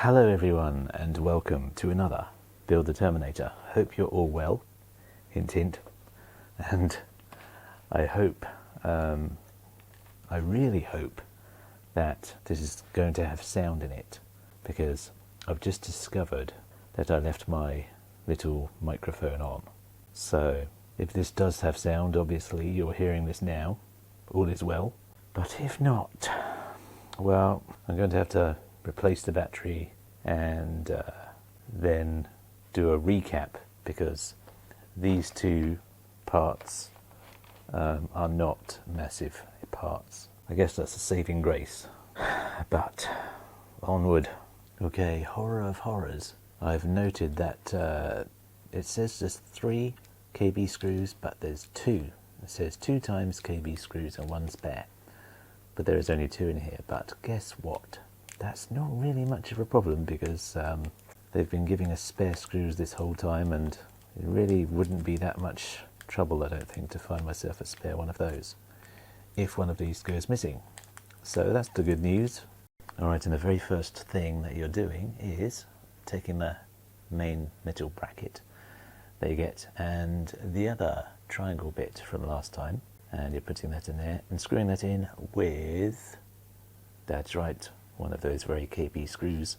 Hello everyone and welcome to another Build the Terminator. Hope you're all well, hint hint, and I hope, I really hope that this is going to have sound in it, because I've just discovered that I left my little microphone on. So if this does have sound, obviously you're hearing this now, all is well. But if not, well, I'm going to have to replace the battery and then do a recap, because these two parts are not massive parts. I guess that's a saving grace, but onward. Okay, horror of horrors. I've noted that it says there's 3 KB screws, but there's 2. It says 2 times KB screws and 1 spare. But there is only 2 in here. But guess what? That's not really much of a problem, because they've been giving us spare screws this whole time, and it really wouldn't be that much trouble, I don't think, to find myself a spare one of those if one of these goes missing. So that's the good news. Alright, and the very first thing that you're doing is taking the main metal bracket that you get and the other triangle bit from last time, and you're putting that in there and screwing that in with, that's right, one of those very KB screws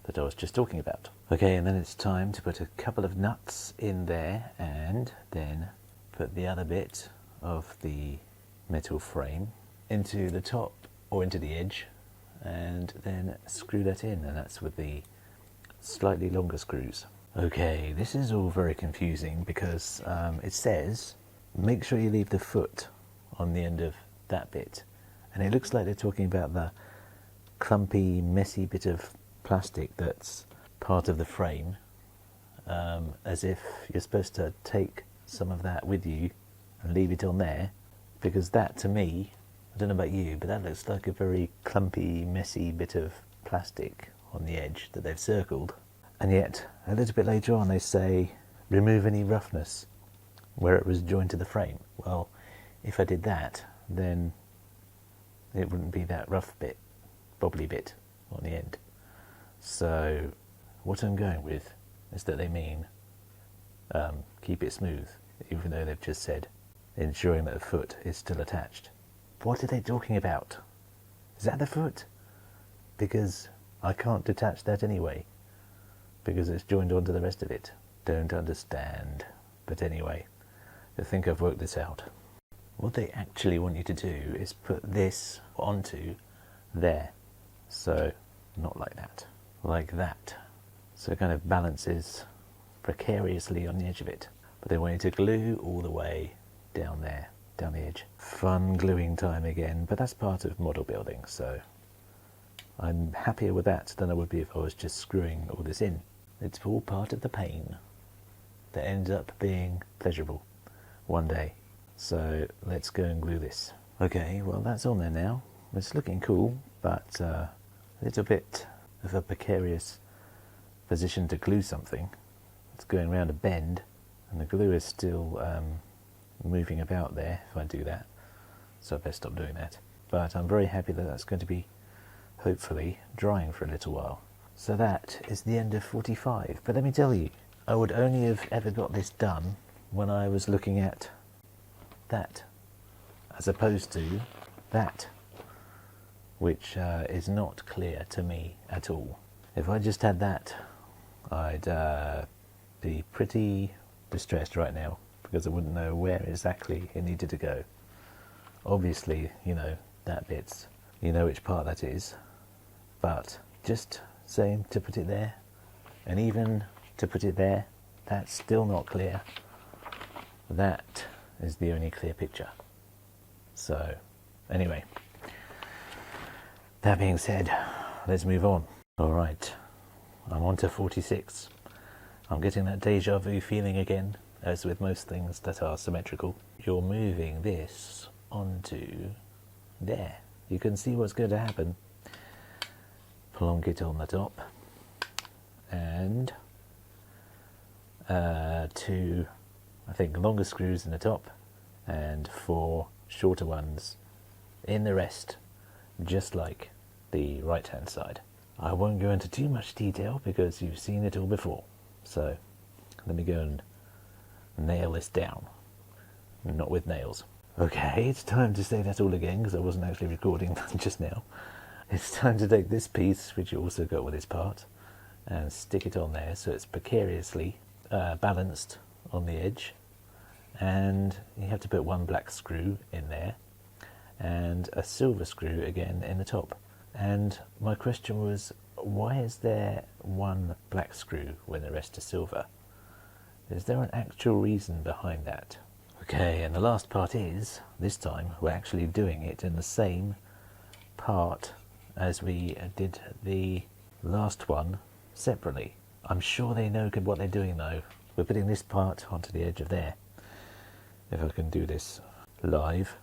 that I was just talking about. Okay, and then it's time to put a couple of nuts in there and then put the other bit of the metal frame into the top or into the edge, and then screw that in, and that's with the slightly longer screws. Okay, this is all very confusing because it says make sure you leave the foot on the end of that bit, and it looks like they're talking about the clumpy, messy bit of plastic that's part of the frame, as if you're supposed to take some of that with you and leave it on there, because that, to me, I don't know about you, but that looks like a very clumpy, messy bit of plastic on the edge that they've circled. And yet, a little bit later on, they say remove any roughness where it was joined to the frame. Well, if I did that, then it wouldn't be that rough bit, bobbly bit on the end. So what I'm going with is that they mean keep it smooth, even though they've just said ensuring that the foot is still attached. What are they talking about? Is that the foot? Because I can't detach that anyway, because it's joined onto the rest of it. Don't understand. But anyway, I think I've worked this out. What they actually want you to do is put this onto there. So, not like that. Like that. So it kind of balances precariously on the edge of it. But they want you to glue all the way down there, down the edge. Fun gluing time again, but that's part of model building, so I'm happier with that than I would be if I was just screwing all this in. It's all part of the pain that ends up being pleasurable one day. So let's go and glue this. Okay, well that's on there now. It's looking cool, but a little bit of a precarious position to glue something. It's going around a bend, and the glue is still moving about there if I do that. So I better stop doing that. But I'm very happy that that's going to be, hopefully, drying for a little while. So that is the end of 45. But let me tell you, I would only have ever got this done when I was looking at that, as opposed to that, which is not clear to me at all. If I just had that, I'd be pretty distressed right now, because I wouldn't know where exactly it needed to go. Obviously, you know, that bit's, you know which part that is, but just saying to put it there, and even to put it there, that's still not clear. That is the only clear picture. So, anyway, that being said, let's move on. Alright, I'm on to 46. I'm getting that deja vu feeling again, as with most things that are symmetrical. You're moving this onto there. You can see what's going to happen. Plonk it on the top, and 2, I think, longer screws in the top, and 4 shorter ones in the rest, just like the right hand side. I won't go into too much detail because you've seen it all before. So let me go and nail this down. Not with nails. Okay, it's time to say that all again because I wasn't actually recording just now. It's time to take this piece, which you also got with this part, and stick it on there so it's precariously balanced on the edge. And you have to put one black screw in there and a silver screw again in the top. And my question was, why is there one black screw when the rest are silver? Is there an actual reason behind that? Okay, and the last part is, this time we're actually doing it in the same part as we did the last one separately. I'm sure they know what they're doing though. We're putting this part onto the edge of there. If I can do this live.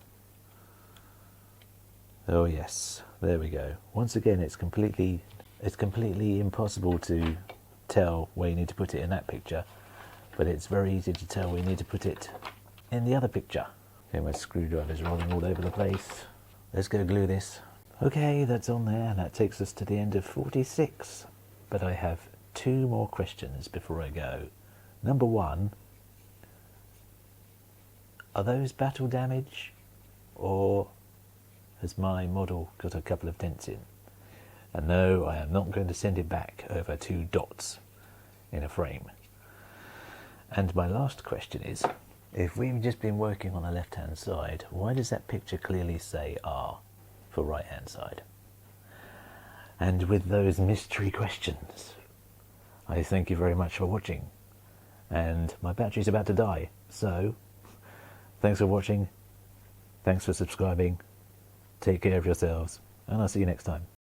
Oh yes, there we go. Once again, it's completely impossible to tell where you need to put it in that picture, but it's very easy to tell where you need to put it in the other picture. Okay, my screwdriver's rolling all over the place. Let's go glue this. Okay, that's on there. That takes us to the end of 46. But I have 2 more questions before I go. Number 1, are those battle damage, or has my model got a couple of dents in? And no, I am not going to send it back over 2 dots in a frame. And my last question is, if we've just been working on the left hand side, why does that picture clearly say R for right hand side? And with those mystery questions, I thank you very much for watching. And my battery's about to die, so thanks for watching, thanks for subscribing, take care of yourselves, and I'll see you next time.